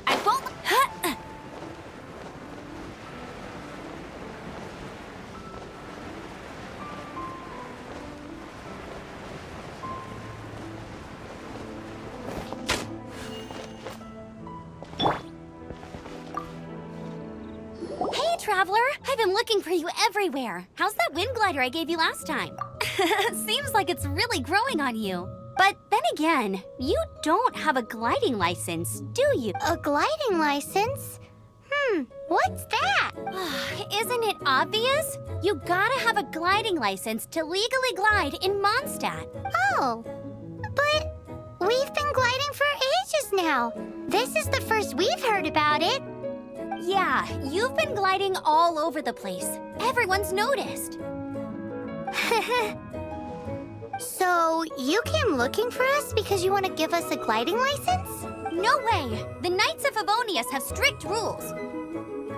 I won't... Hey, Traveler! I've been looking for you everywhere. How's that wind glider I gave you last time? Seems like it's really growing on you. But then again, you don't have a gliding license, do you? A gliding license? What's that? Isn't it obvious? You gotta have a gliding license to legally glide in Mondstadt. Oh, but we've been gliding for ages now. This is the first we've heard about it. Yeah, you've been gliding all over the place. Everyone's noticed. So, you came looking for us because you want to give us a gliding license? No way! The Knights of Favonius have strict rules.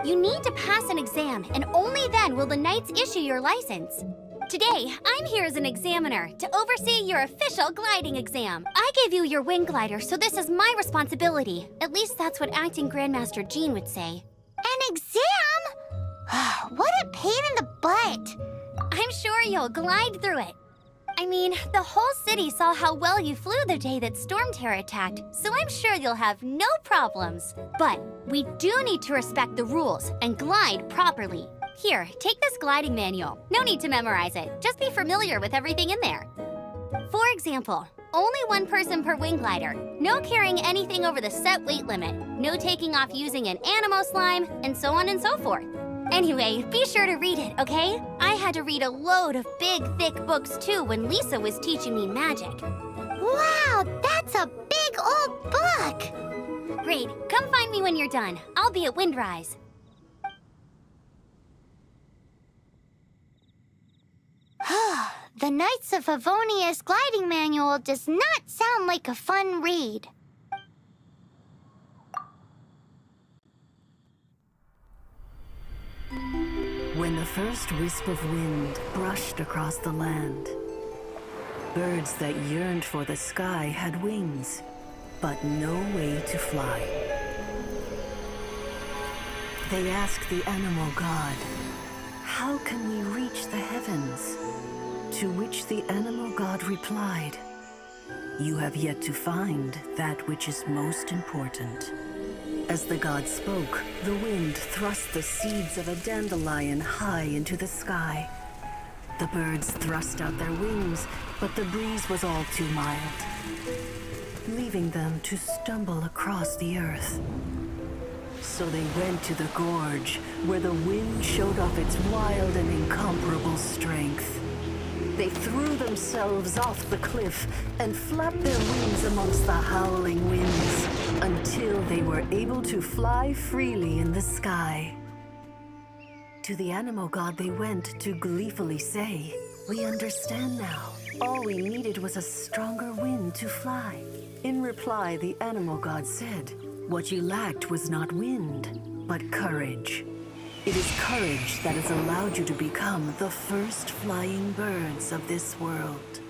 You need to pass an exam, and only then will the Knights issue your license. Today, I'm here as an examiner to oversee your official gliding exam. I gave you your wing glider, so this is my responsibility. At least that's what Acting Grandmaster Jean would say. An exam? What a pain in the butt! I'm sure you'll glide through it. I mean, the whole city saw how well you flew the day that Storm Terror attacked, so I'm sure you'll have no problems. But we do need to respect the rules and glide properly. Here, take this gliding manual. No need to memorize it. Just be familiar with everything in there. For example, only one person per wing glider. No carrying anything over the set weight limit. No taking off using an animo slime, and so on and so forth. Anyway, be sure to read it, okay? I had to read a load of big, thick books too when Lisa was teaching me magic. Wow, that's a big old book! Great, come find me when you're done. I'll be at Windrise. The Knights of Favonius gliding manual does not sound like a fun read. When the first wisp of wind brushed across the land, birds that yearned for the sky had wings, but no way to fly. They asked the animal god, "How can we reach the heavens?" To which the animal god replied, "You have yet to find that which is most important." As the god spoke, the wind thrust the seeds of a dandelion high into the sky. The birds thrust out their wings, but the breeze was all too mild, leaving them to stumble across the earth. So they went to the gorge, where the wind showed off its wild and incomparable strength. They threw themselves off the cliff and flapped their wings amongst the howling winds until they were able to fly freely in the sky. To the animal god they went to gleefully say, "We understand now. All we needed was a stronger wind to fly." In reply, the animal god said, "What you lacked was not wind, but courage. It is courage that has allowed you to become the first flying birds of this world."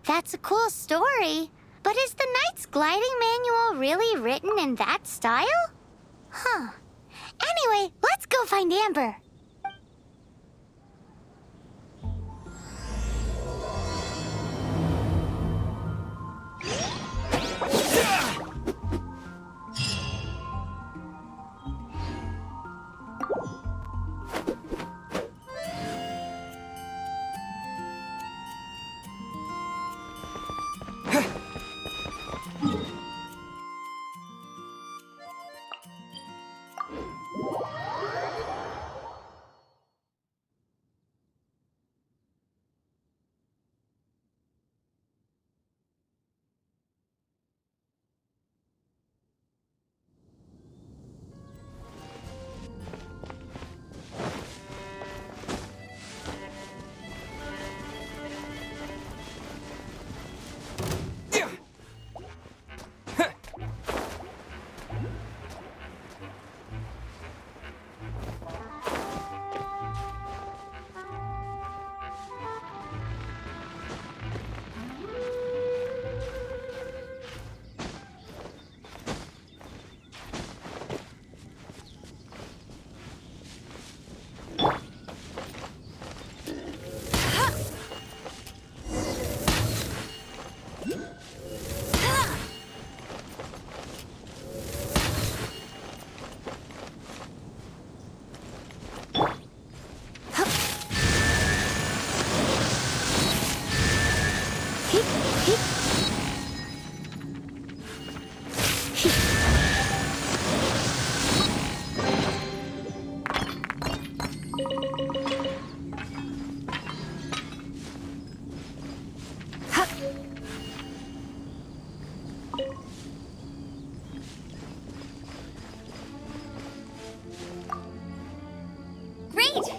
That's a cool story. But is the Knight's gliding manual really written in that style? Anyway, let's go find Amber.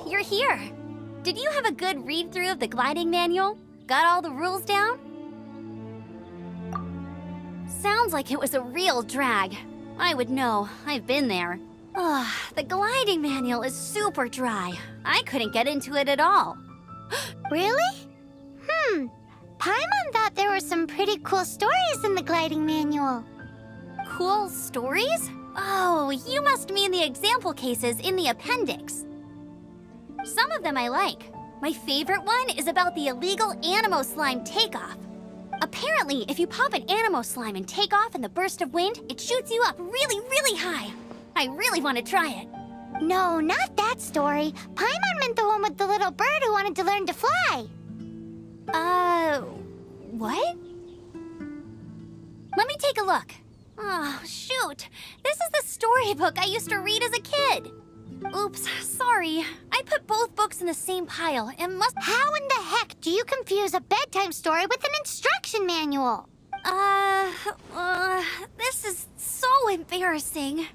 you're here. Did you have a good read-through of the gliding manual? Got all the rules down? Sounds like it was a real drag. I would know. I've been there. Ugh, the gliding manual is super dry. I couldn't get into it at all. Really? Paimon thought there were some pretty cool stories in the gliding manual. Cool stories? Oh, you must mean the example cases in the appendix. Some of them I like. My favorite one is about the illegal Animo slime takeoff. Apparently, if you pop an Animo slime and take off in the burst of wind, it shoots you up really, really high. I really want to try it. No, not that story. Paimon meant the one with the little bird who wanted to learn to fly. What? Let me take a look. Oh, shoot. This is the storybook I used to read as a kid. Oops, sorry. I put both books in the same pile and must— How in the heck do you confuse a bedtime story with an instruction manual? This is so embarrassing.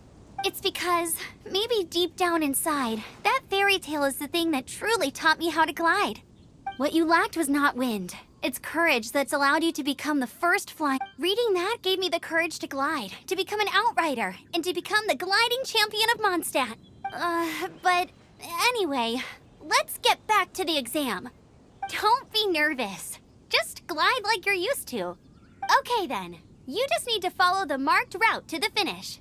It's because, maybe deep down inside, that fairy tale is the thing that truly taught me how to glide. What you lacked was not wind. It's courage that's allowed you to become the first flying. Reading that gave me the courage to glide, to become an outrider, and to become the gliding champion of Mondstadt. But anyway, let's get back to the exam. Don't be nervous. Just glide like you're used to. Okay then, you just need to follow the marked route to the finish.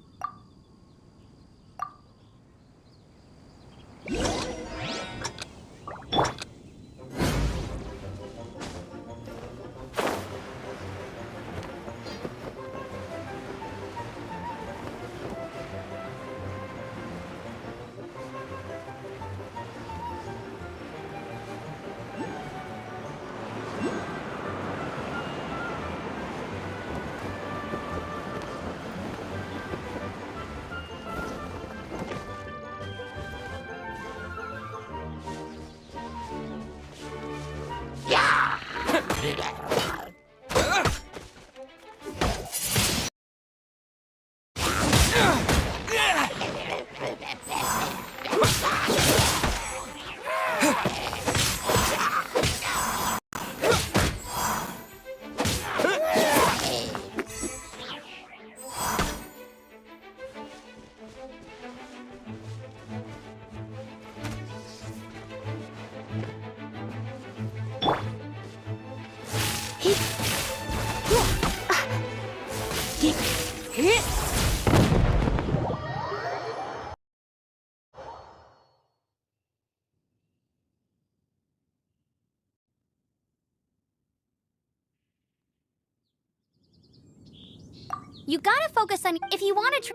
You gotta focus on if you want to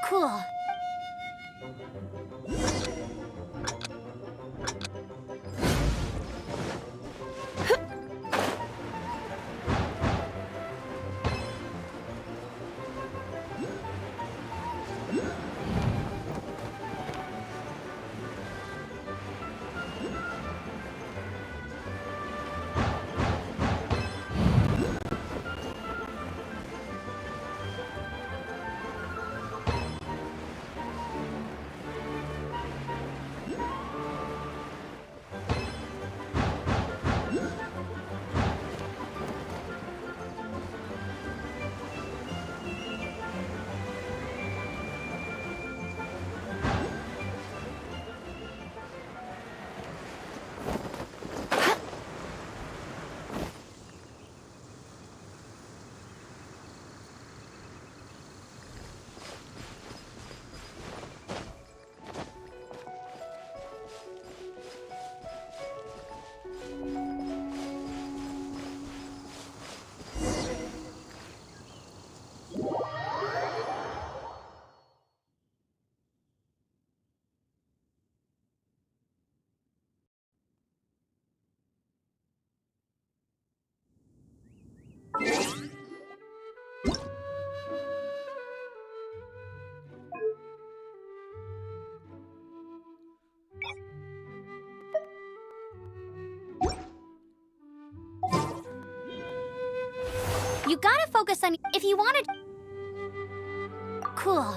Cool. You gotta focus on if you want to. Cool.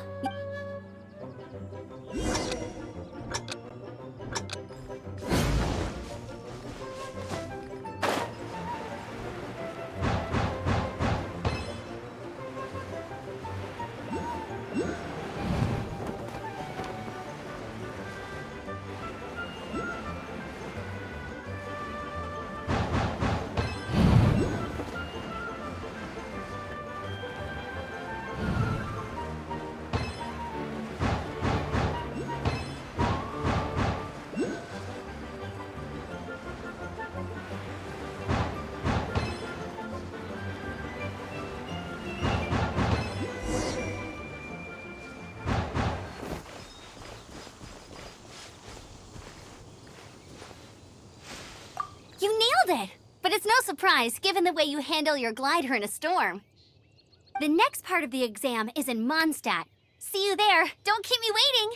nailed it! But it's no surprise, given the way you handle your glider in a storm. The next part of the exam is in Mondstadt. See you there. Don't keep me waiting!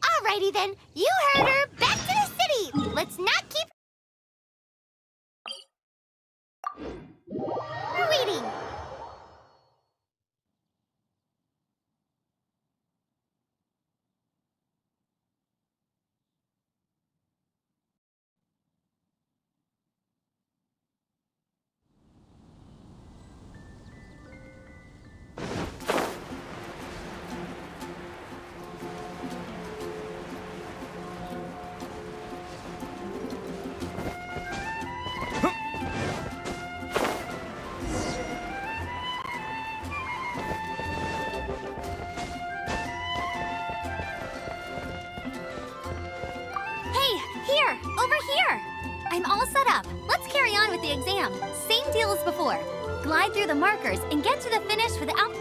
Alrighty then, you heard her. Back to the city. Let's not keep waiting. Here, over here! I'm all set up. Let's carry on with the exam. Same deal as before. Glide through the markers and get to the finish without...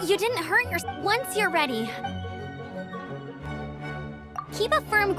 You didn't hurt your... Once you're ready, keep a firm...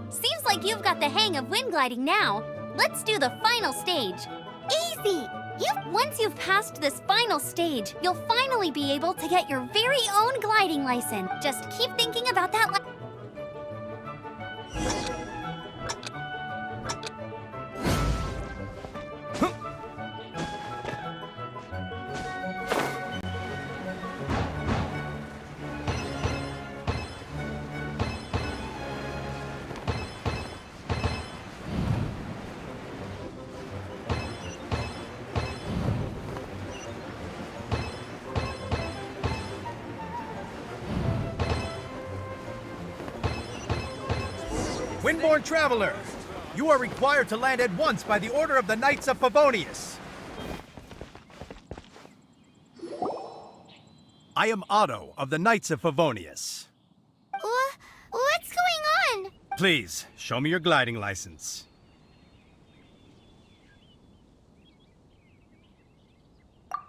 Seems like you've got the hang of wind gliding now. Let's do the final stage. Easy. Once you've passed this final stage, you'll finally be able to get your very own gliding license. Just keep thinking about that Windborne traveler, you are required to land at once by the order of the Knights of Favonius. I am Otto of the Knights of Favonius. What's going on? Please, show me your gliding license.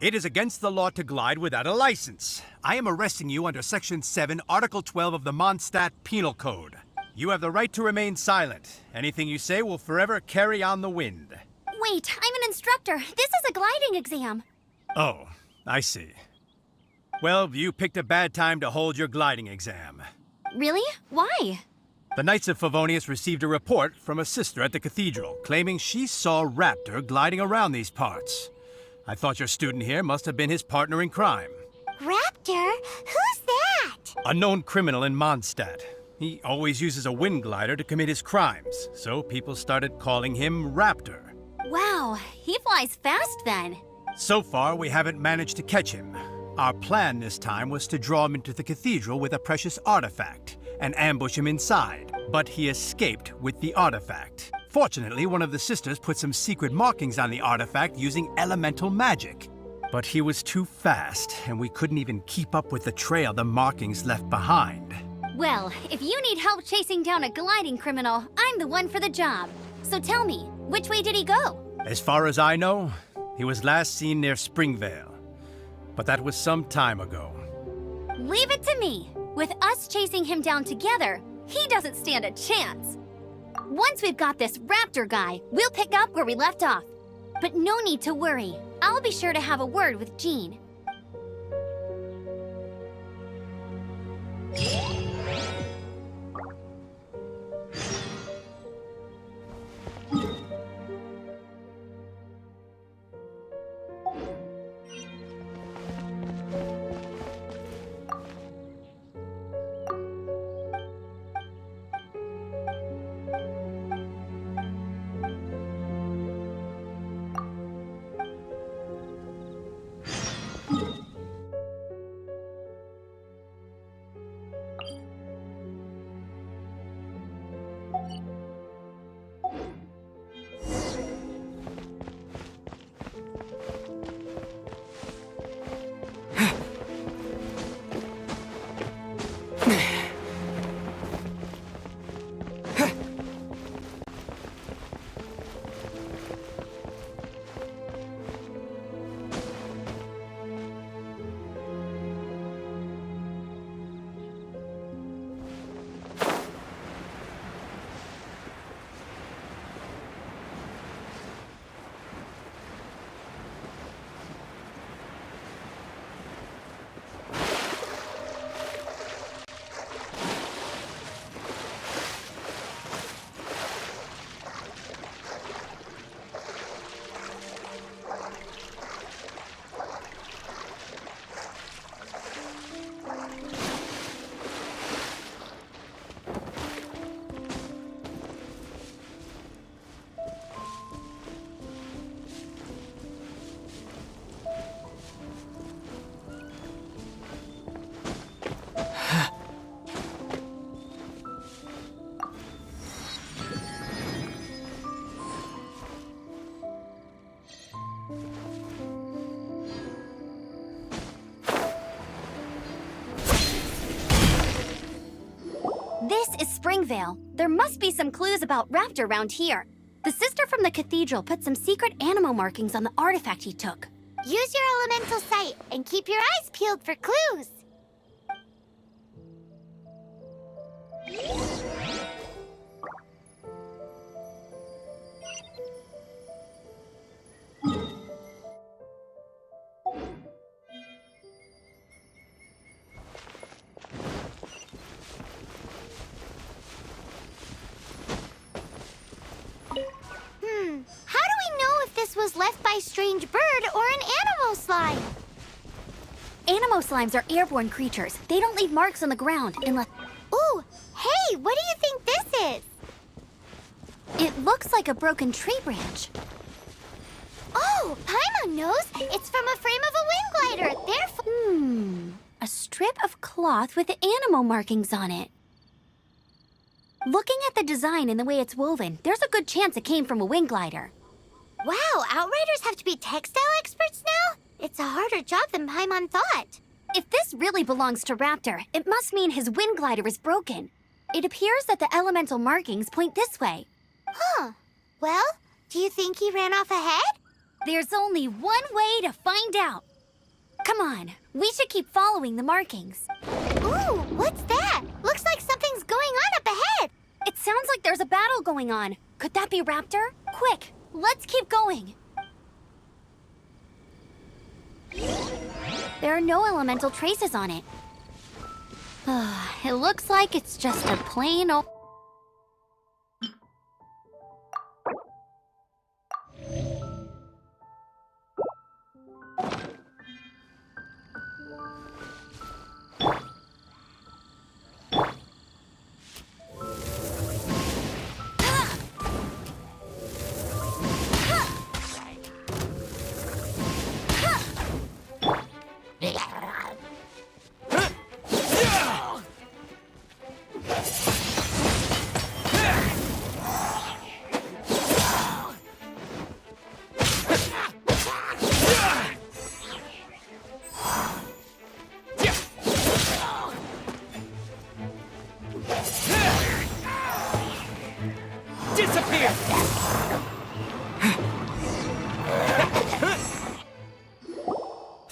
It is against the law to glide without a license. I am arresting you under Section 7, Article 12 of the Mondstadt Penal Code. You have the right to remain silent. Anything you say will forever carry on the wind. Wait, I'm an instructor. This is a gliding exam. Oh, I see. Well, you picked a bad time to hold your gliding exam. Really? Why? The Knights of Favonius received a report from a sister at the cathedral claiming she saw Raptor gliding around these parts. I thought your student here must have been his partner in crime. Raptor? Who's that? A known criminal in Mondstadt. He always uses a wind glider to commit his crimes, so people started calling him Raptor. Wow, he flies fast then. So far, we haven't managed to catch him. Our plan this time was to draw him into the cathedral with a precious artifact and ambush him inside, but he escaped with the artifact. Fortunately, one of the sisters put some secret markings on the artifact using elemental magic. But he was too fast, and we couldn't even keep up with the trail the markings left behind. Well, if you need help chasing down a gliding criminal, I'm the one for the job. So tell me, which way did he go? As far as I know, he was last seen near Springvale. But that was some time ago. Leave it to me. With us chasing him down together, he doesn't stand a chance. Once we've got this Raptor guy, we'll pick up where we left off. But no need to worry. I'll be sure to have a word with Jean. This is Springvale. There must be some clues about Raptor around here. The sister from the cathedral put some secret animal markings on the artifact he took. Use your elemental sight and keep your eyes peeled for clues. How do we know if this was left by strange bird or an animal slime? Animo slimes are airborne creatures. They don't leave marks on the ground unless... Ooh, hey, what do you think this is? It looks like a broken tree branch. Oh, Paimon knows. It's from a frame of a wind glider. Therefore... A strip of cloth with animo markings on it. Looking at the design and the way it's woven, there's a good chance it came from a wind glider. Wow, Outriders have to be textile experts now? It's a harder job than Paimon thought. If this really belongs to Raptor, it must mean his wind glider is broken. It appears that the elemental markings point this way. Huh. Well, do you think he ran off ahead? There's only one way to find out. Come on, we should keep following the markings. Ooh, what's that? Looks like something's going on up ahead. It sounds like there's a battle going on. Could that be Raptor? Quick, let's keep going. There are no elemental traces on it. It looks like it's just a plain old...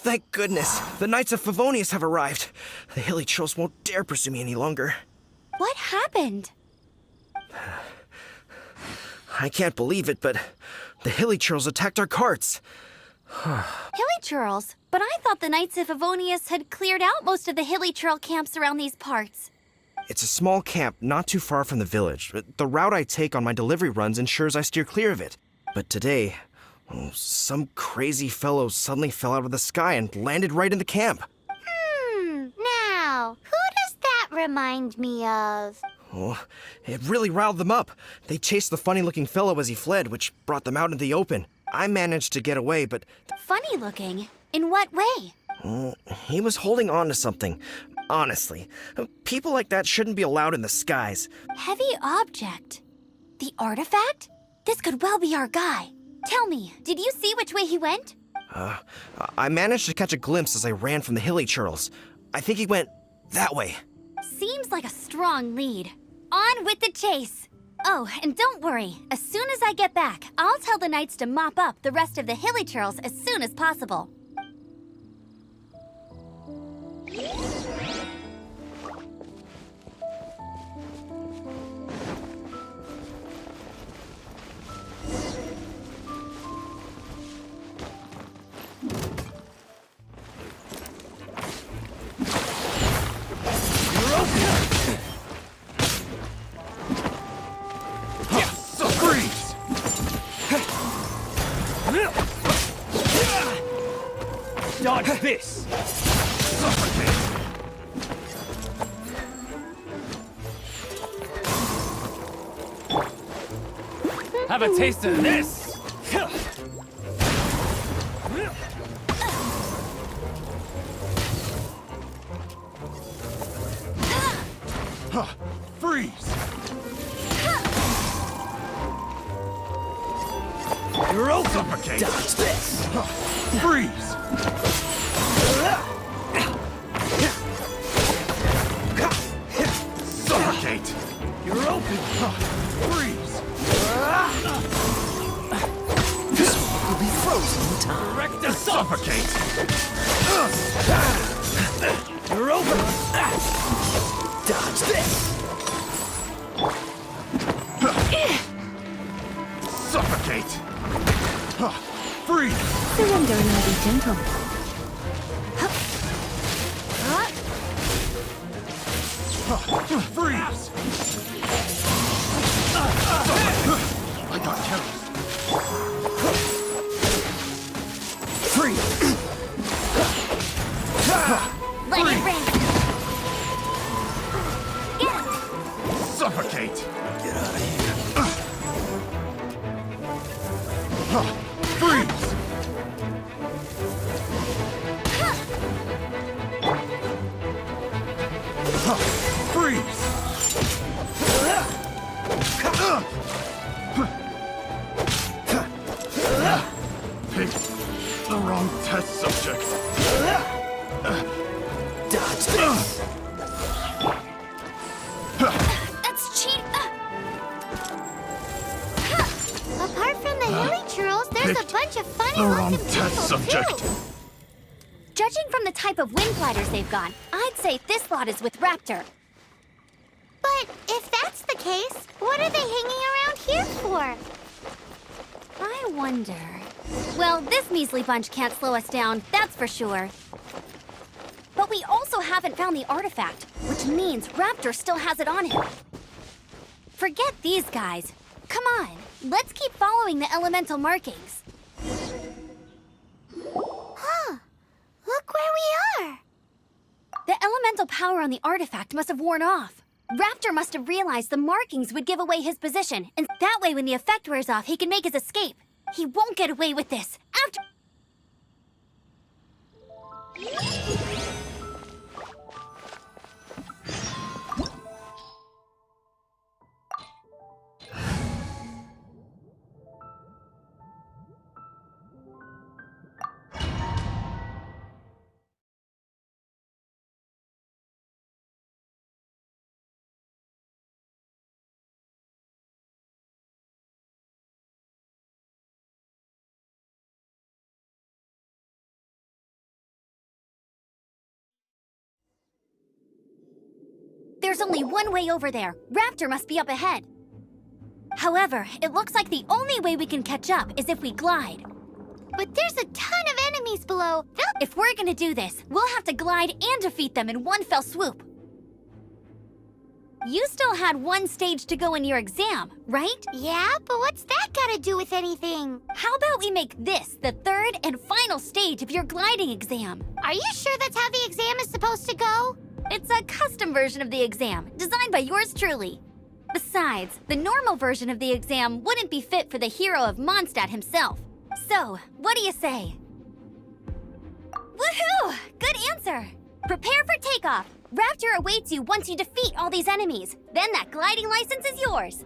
Thank goodness. The Knights of Favonius have arrived. The hilly trolls won't dare pursue me any longer. What happened? I can't believe it, but the hilly trolls attacked our carts. Hilly churls? But I thought the Knights of Favonius had cleared out most of the hilly churl camps around these parts. It's a small camp not too far from the village. The route I take on my delivery runs ensures I steer clear of it. But today, some crazy fellow suddenly fell out of the sky and landed right in the camp. Now, who does that remind me of? Oh, it really riled them up. They chased the funny-looking fellow as he fled, which brought them out into the open. I managed to get away, but Funny looking? In what way? he was holding on to something. Honestly, people like that shouldn't be allowed in the skies. Heavy object. The artifact? This could well be our guy. Tell me, did you see which way he went? I managed to catch a glimpse as I ran from the hilly churls. I think he went that way. Seems like a strong lead. On with the chase. Oh, and don't worry. As soon as I get back, I'll tell the knights to mop up the rest of the hilly churls as soon as possible. Dodge this! Have a taste of this! Freeze! You're open! Suffocate! Dodge this! Freeze! Suffocate! You're open! Freeze! You'll be frozen in time. Direct assault! Suffocate! You're open! Dodge this! Suffocate! Freeze! Surrender and be gentle. Freeze! I got terrors. Freeze! Let it rip. Suffocate! Get out of here. Freeze! Freeze! Picked the wrong test subject. Dodge this! That's cheat. Apart from the hilly churls, there's a Picked bunch of funny the wrong looking test people subject. too. Judging from the type of wind gliders they've got, I'd say this lot is with Raptor. But if that's the case, what are they hanging around here for? I wonder. Well, this measly bunch can't slow us down, that's for sure. But we also haven't found the artifact, which means Raptor still has it on him. Forget these guys. Come on, let's keep following the elemental markings. Huh. Look where we are. The elemental power on the artifact must have worn off. Raptor must have realized the markings would give away his position, and that way when the effect wears off, he can make his escape. He won't get away with this. After... There's only one way over there. Raptor must be up ahead. However, it looks like the only way we can catch up is if we glide. But there's a ton of enemies below. If we're gonna do this, we'll have to glide and defeat them in one fell swoop. You still had one stage to go in your exam, right? Yeah, but what's that gotta do with anything? How about we make this the third and final stage of your gliding exam? Are you sure that's how the exam is supposed to go? It's a custom version of the exam, designed by yours truly. Besides, the normal version of the exam wouldn't be fit for the hero of Mondstadt himself. So, what do you say? Woohoo! Good answer! Prepare for takeoff. Raptor awaits you once you defeat all these enemies. Then that gliding license is yours.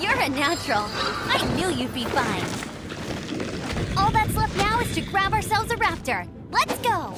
You're a natural. I knew you'd be fine. All that's left now is to grab ourselves a raptor. Let's go!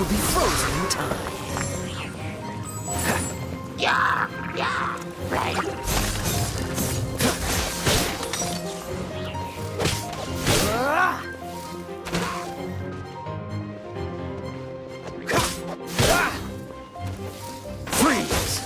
will be frozen in time. Freeze!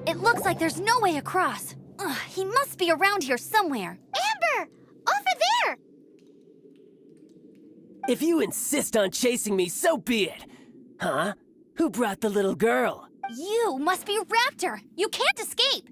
It looks like there's no way across. Ugh, he must be around here somewhere. Amber! Over there! If you insist on chasing me, so be it. Huh? Who brought the little girl? You must be Raptor. You can't escape.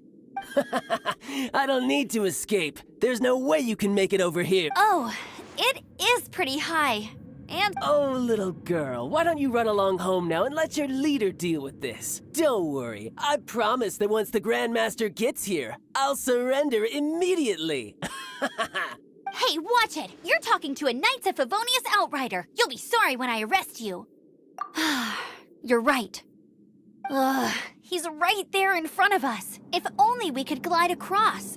I don't need to escape. There's no way you can make it over here. Oh, it is pretty high. And Oh, little girl, why don't you run along home now and let your leader deal with this? Don't worry, I promise that once the Grandmaster gets here, I'll surrender immediately. hey, watch it. You're talking to a Knights of Favonius outrider. You'll be sorry when I arrest you. You're right. Ugh, he's right there in front of us. If only we could glide across.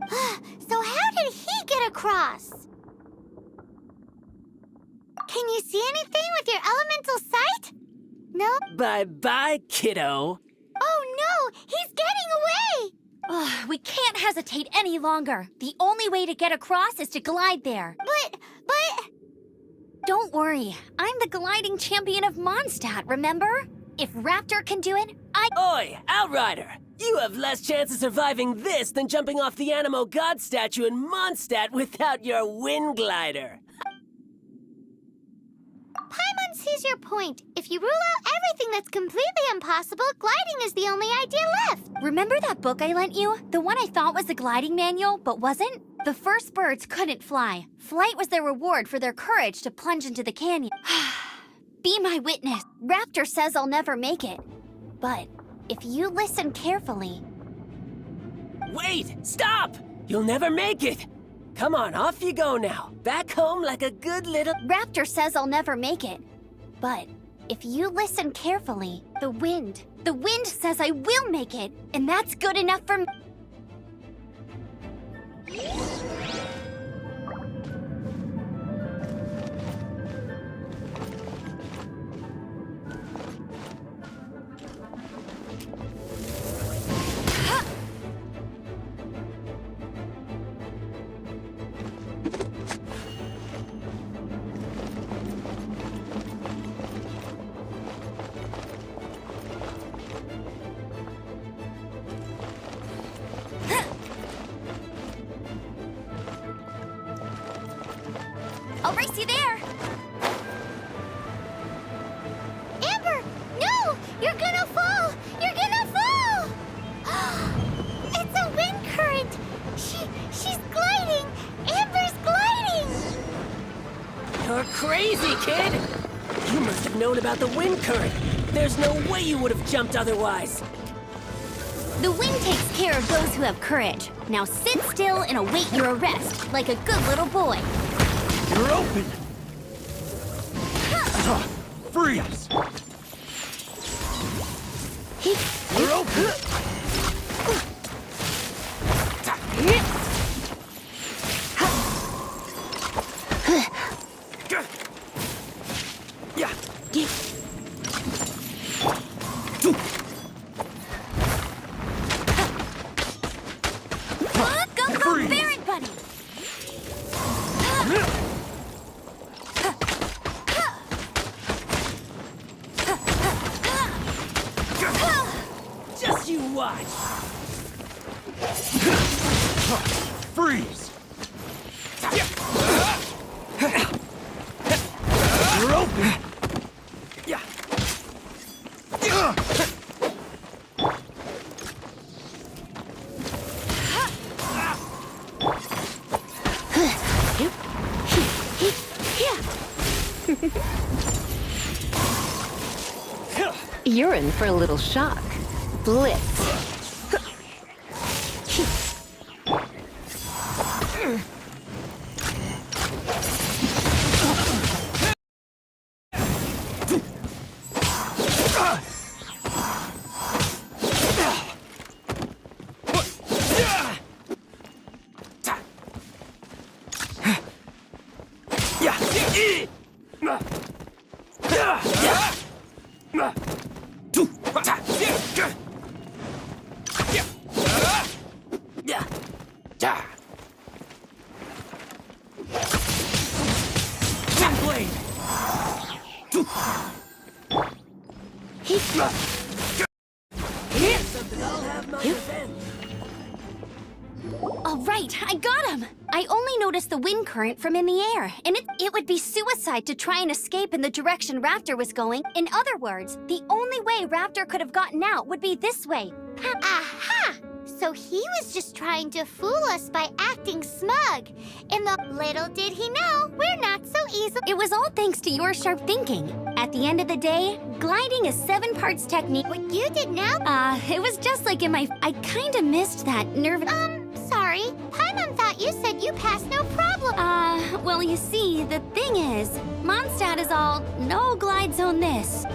So how did he get across? Can you see anything with your elemental sight? No? Bye-bye, kiddo. Oh no! He's getting away! Ugh, we can't hesitate any longer. The only way to get across is to glide there. But... Don't worry. I'm the gliding champion of Mondstadt, remember? If Raptor can do it, Oi, Outrider! You have less chance of surviving this than jumping off the Animo God statue in Mondstadt without your wind glider. Paimon sees your point. If you rule out everything that's completely impossible, gliding is the only idea left. Remember that book I lent you? The one I thought was the gliding manual, but wasn't? The first birds couldn't fly. Flight was their reward for their courage to plunge into the canyon. Be my witness. Raptor says I'll never make it. But if you listen carefully... Wait! Stop! You'll never make it! Come on, off you go now. Back home like a good little... Raptor says I'll never make it. But if you listen carefully, the wind says I will make it, and that's good enough for me. I'll race you there. Amber, no! You're gonna fall! You're gonna fall! It's a wind current! She's gliding! Amber's gliding! You're crazy, kid! You must have known about the wind current. There's no way you would have jumped otherwise. The wind takes care of those who have courage. Now sit still and await your arrest, like a good little boy. You're open! Freeze! You're open! Go, Baron Buddy! Just you watch. Freeze! You're open! You're in for a little shock. Blitz. All right, I got him! I only noticed the wind current from in the air, and it would be suicide to try and escape in the direction Raptor was going. In other words, the only way Raptor could have gotten out would be this way. Aha! So he was just trying to fool us by acting smug. And little did he know, we're not so easy. It was all thanks to your sharp thinking. At the end of the day, gliding is 7 parts technique. What you did now? It was just like in my... I kinda missed that nerve... Sorry. Paimon thought you said you passed no problem. Well, you see, the thing is, Mondstadt is all, no glide zone this.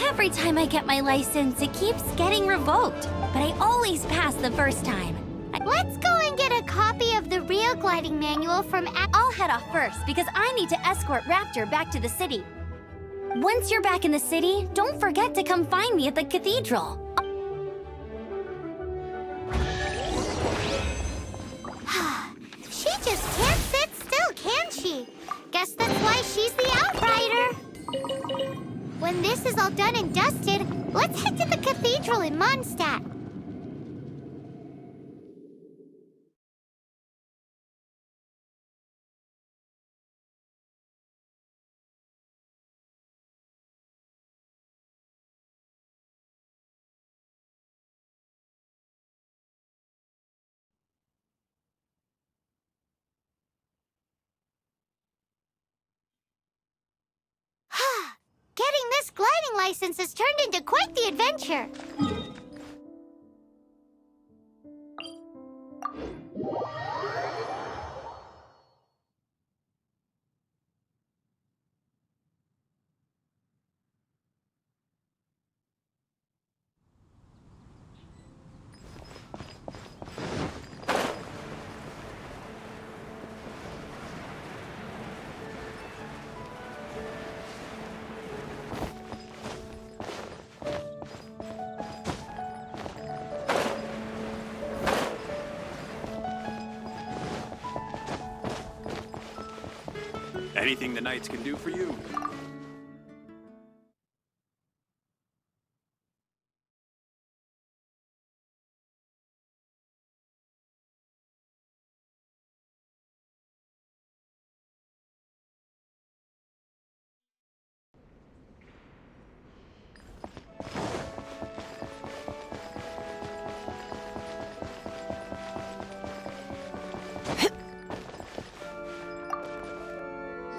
Every time I get my license, it keeps getting revoked. But I always pass the first time. Let's go and get a copy of the real gliding manual from... I'll head off first, because I need to escort Raptor back to the city. Once you're back in the city, don't forget to come find me at the cathedral. She just can't sit still, can she? Guess that's why she's the outrider. When this is all done and dusted, let's head to the cathedral in Mondstadt. Getting this gliding license has turned into quite the adventure. Anything the Knights can do for you?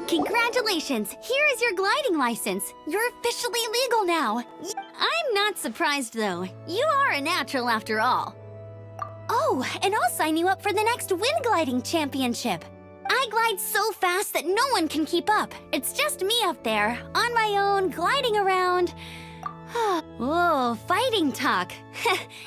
Congratulations! Here is your gliding license. You're officially legal now. I'm not surprised, though. You are a natural after all. Oh, and I'll sign you up for the next wind gliding championship. I glide so fast that no one can keep up. It's just me up there, on my own, gliding around. Whoa, fighting talk.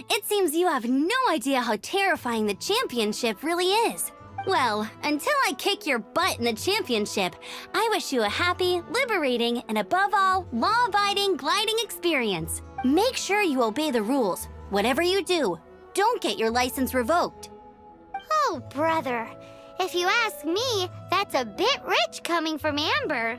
It seems you have no idea how terrifying the championship really is. Well, until I kick your butt in the championship, I wish you a happy, liberating, and above all, law-abiding gliding experience. Make sure you obey the rules. Whatever you do, don't get your license revoked. Oh, brother. If you ask me, that's a bit rich coming from Amber.